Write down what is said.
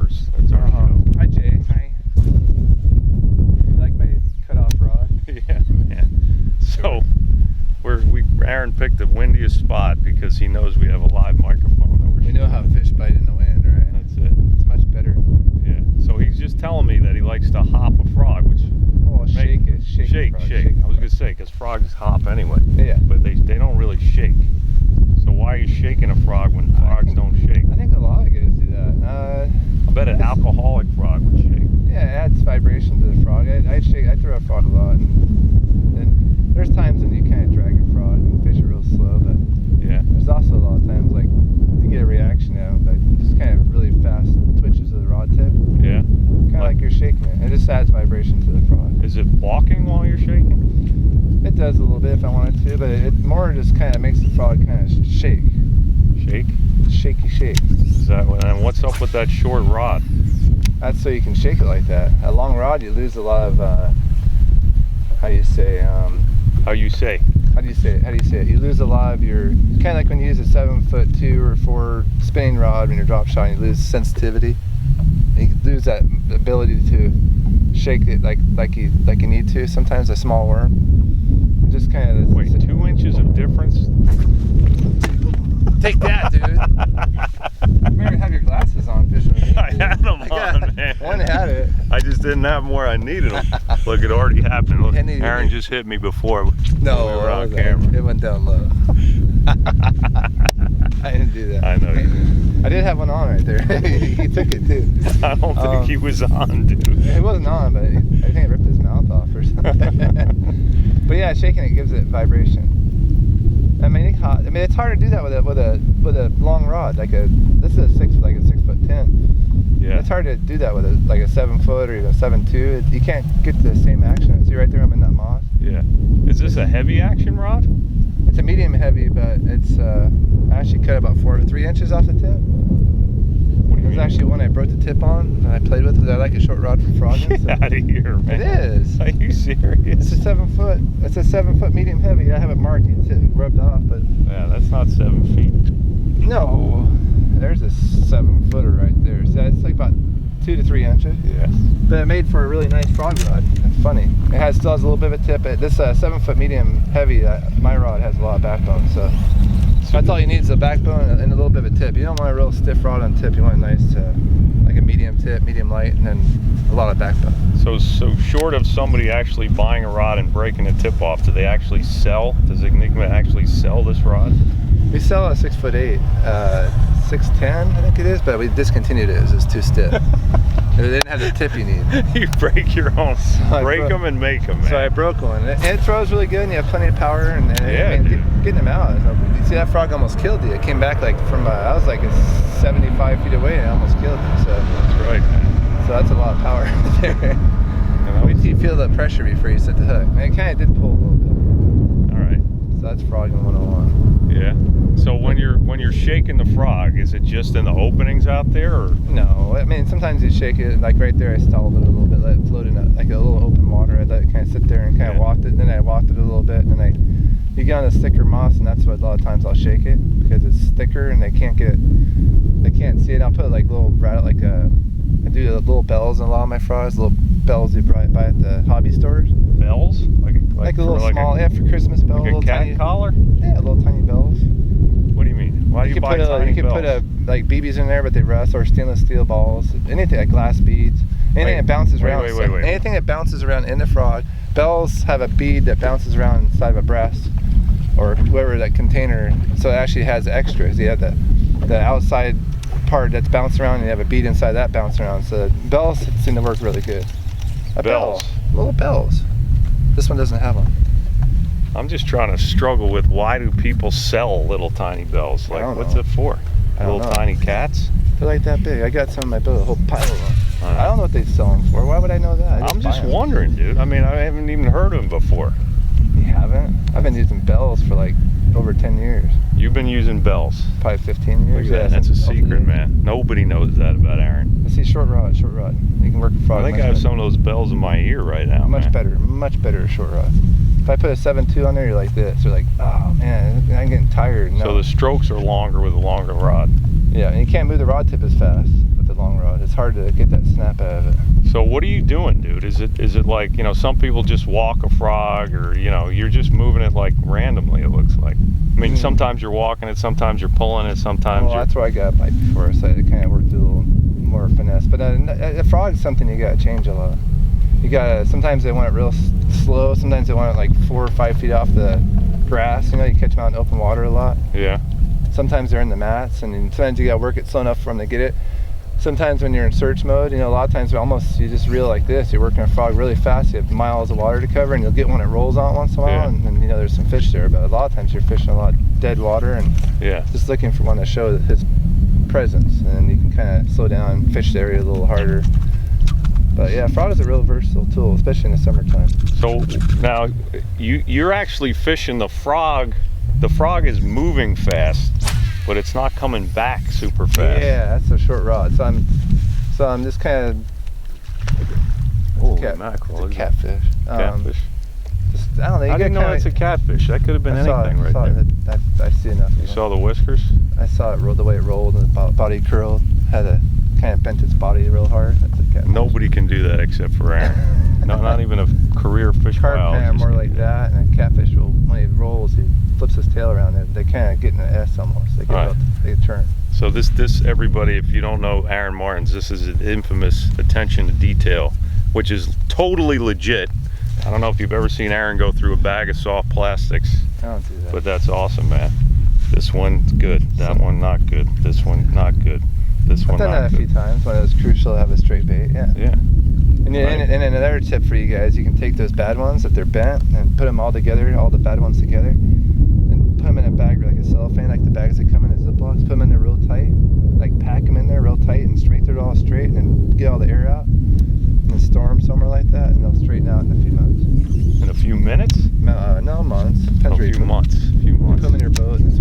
Robbers. That's our show. Hi, Jay. Hi. You like my cut-off rod? Yeah, man. So Aaron picked the windiest spot because he knows we have a live microphone that we're We know how fish bite in the wind, right? That's it. It's much better. Yeah. So he's just telling me that he likes to hop a frog, which Shake it. Shake. I was gonna say because frogs hop anyway. Yeah. But they don't really shake. So why are you shaking a frog when frogs don't shake? I think a lot of guys do that. I bet an alcoholic frog would shake. Yeah, it adds vibration to the frog. I throw a frog a lot, and there's times when you kind of drag a frog and fish are real slow, but yeah, there's also a lot of times like you get a reaction out, like just kind of really fast twitches of the rod tip. Yeah. Kind of like you're shaking it. It just adds vibration to the frog. Is it balking while you're shaking? It does a little bit if I wanted to, but it more just kind of makes the frog kind of shake. Shake? Shaky shake. Is that and what's up with that short rod? That's so you can shake it like that. A long rod, you lose a lot of, how do you say it? You lose a lot of your, kind of like when you use a 7'2" or 4 spinning rod when you're drop shotting, you lose sensitivity. You lose that ability to shake it like you need to. Sometimes a small worm, just kind of. Wait, 2 inches of difference? Take that, dude. Maybe have your glasses on fishing with me. I had them on, man. One had it. I just didn't have them where I needed them. Look, it already happened. Look, Aaron just hit me before. No, we were on camera. It went down low. I didn't do that. I know you did. I did have one on right there. He took it too. I don't think he was on, dude. It wasn't on, but I think it ripped his mouth off or something. But yeah, shaking it gives it vibration. I mean, it's hard to do that with a long rod. This is a 6'10". Yeah. It's hard to do that with a 7 foot or even a 7'2". You can't get the same action. See right there, I'm in that moss. Yeah. Is this a heavy action rod? It's a medium heavy, but it's I actually cut about 3 inches off the tip. What do you mean? There's actually one I broke the tip on and I played with because I like a short rod for frogging. Get out of here, man. It is. Are you serious? It's a 7 foot. It's a 7 foot medium heavy. I have it marked. It's rubbed off, but yeah, that's not 7 feet. no. There's a 7 footer right there. So it's like about 2 to 3 inches. Yeah. But it made for a really nice frog rod. It's funny. Still has a little bit of a tip. This 7 foot medium heavy, my rod has a lot of backbone. So that's all you need is a backbone and a little bit of a tip. You don't want a real stiff rod on tip. You want a nice, like a medium tip, medium light, and then a lot of backbone. So short of somebody actually buying a rod and breaking the tip off, do they actually sell? Does Enigma actually sell this rod? We sell a 6'8", 6'10", I think it is, but we discontinued it. It's too stiff. They didn't have the tip you need. You break your own. Break them and make them, man. So I broke one. And it throws really good, and you have plenty of power. And yeah, getting them out. You see, that frog almost killed you. It came back like from, I was like 75 feet away, and it almost killed you. So that's right, man. So that's a lot of power there. Wait till you feel the pressure before you set the hook. And it kind of did pull a little bit. All right. So that's frogging 101. Yeah. So when you're shaking the frog, is it just in the openings out there, or? No, I mean sometimes you shake it like right there. I stalled it a little bit, let it float in like a little open water. I let it kind of sit there and kind of waft it. Then I waft it a little bit, and then you get on the thicker moss, and that's what a lot of times I'll shake it because it's thicker and they can't see it. I'll put like little I do the little bells in a lot of my frogs, little bells you buy at the hobby stores. Bells? Like a little small, for Christmas bells. Like a cat tiny collar? Yeah, little tiny bells. What do you mean? Why do you buy tiny bells? You can put like BBs in there, but they rust, or stainless steel balls. Anything like glass beads. Anything that bounces around. Wait. Anything that bounces around in the frog. Bells have a bead that bounces around inside of a breast, or whatever that container. So it actually has extras. You have the outside part that's bouncing around, and you have a bead inside that bouncing around. So bells seem to work really good. Bells. Little bells. This one doesn't have one. I'm just trying to struggle with why do people sell little tiny bells? Like, what's it for? Little tiny cats? They're like that big. I got some in my boat, a whole pile of them. I don't know what they sell them for. Why would I know that? I'm just wondering, dude. I mean, I haven't even heard of them before. You haven't? I've been using bells for like over 10 years. You've been using bells? Probably 15 years. Yeah, that's a secret, man. Nobody knows that about Aaron. Let's see, short rod. You can work a frog. I think I have some of those bells in my ear right now. Much better short rod. If I put a 7.2 on there, you're like this. You're like, oh man, I'm getting tired. No. So the strokes are longer with a longer rod. Yeah, and you can't move the rod tip as fast. But with the long rod. It's hard to get that snap out of it. So what are you doing, dude? Is it like, you know, some people just walk a frog, or, you know, you're just moving it like randomly, it looks like. I mean, sometimes you're walking it, sometimes you're pulling it, sometimes that's where I got a bite before, so it kind of worked a little more finesse. But a frog is something you got to change a lot. You got to, sometimes they want it real slow, sometimes they want it like 4 or 5 feet off the grass. You know, you catch them out in open water a lot. Yeah. Sometimes they're in the mats, and sometimes you got to work it slow enough for them to get it. Sometimes when you're in search mode, you know, a lot of times you just reel like this. You're working a frog really fast. You have miles of water to cover, and you'll get one that rolls on once in a while, and you know there's some fish there. But a lot of times you're fishing a lot of dead water and just looking for one to show his presence, and then you can kind of slow down and fish the area a little harder. But yeah, frog is a real versatile tool, especially in the summertime. So now you're actually fishing the frog. The frog is moving fast, but it's not coming back super fast. Yeah, that's a short rod. So I'm just kind of. Holy mackerel! It's a catfish. Catfish. I don't know. I didn't know it's a catfish. That could have been anything right there. I see enough. You saw the whiskers? I saw it roll the way it rolled, and the body curled. Had a kind of bent its body real hard. That's a catfish. Nobody can do that except for Aaron. Not even a career fish biologist. More like that, and a catfish will, when he rolls, he flips his tail around. They kind of get in an S almost. They turn. So this everybody, if you don't know Aaron Martens, this is an infamous attention to detail, which is totally legit. I don't know if you've ever seen Aaron go through a bag of soft plastics. I don't do that. But that's awesome, man. This one's good. That one not good. This one not good. This one not good. I've done that a few times when it was crucial to have a straight bait. Yeah. Yeah. And another tip for you guys, you can take those bad ones that they're bent and put them all together, all the bad ones together, and put them in a bag like a cellophane, like the bags that come in as Ziplocs. Put them in there real tight, like pack them in there real tight and straighten it all straight, and then get all the air out, and then store them somewhere like that, and they'll straighten out in a few months. In a few minutes? No, months. Depends a few months. You put them in your boat, and it's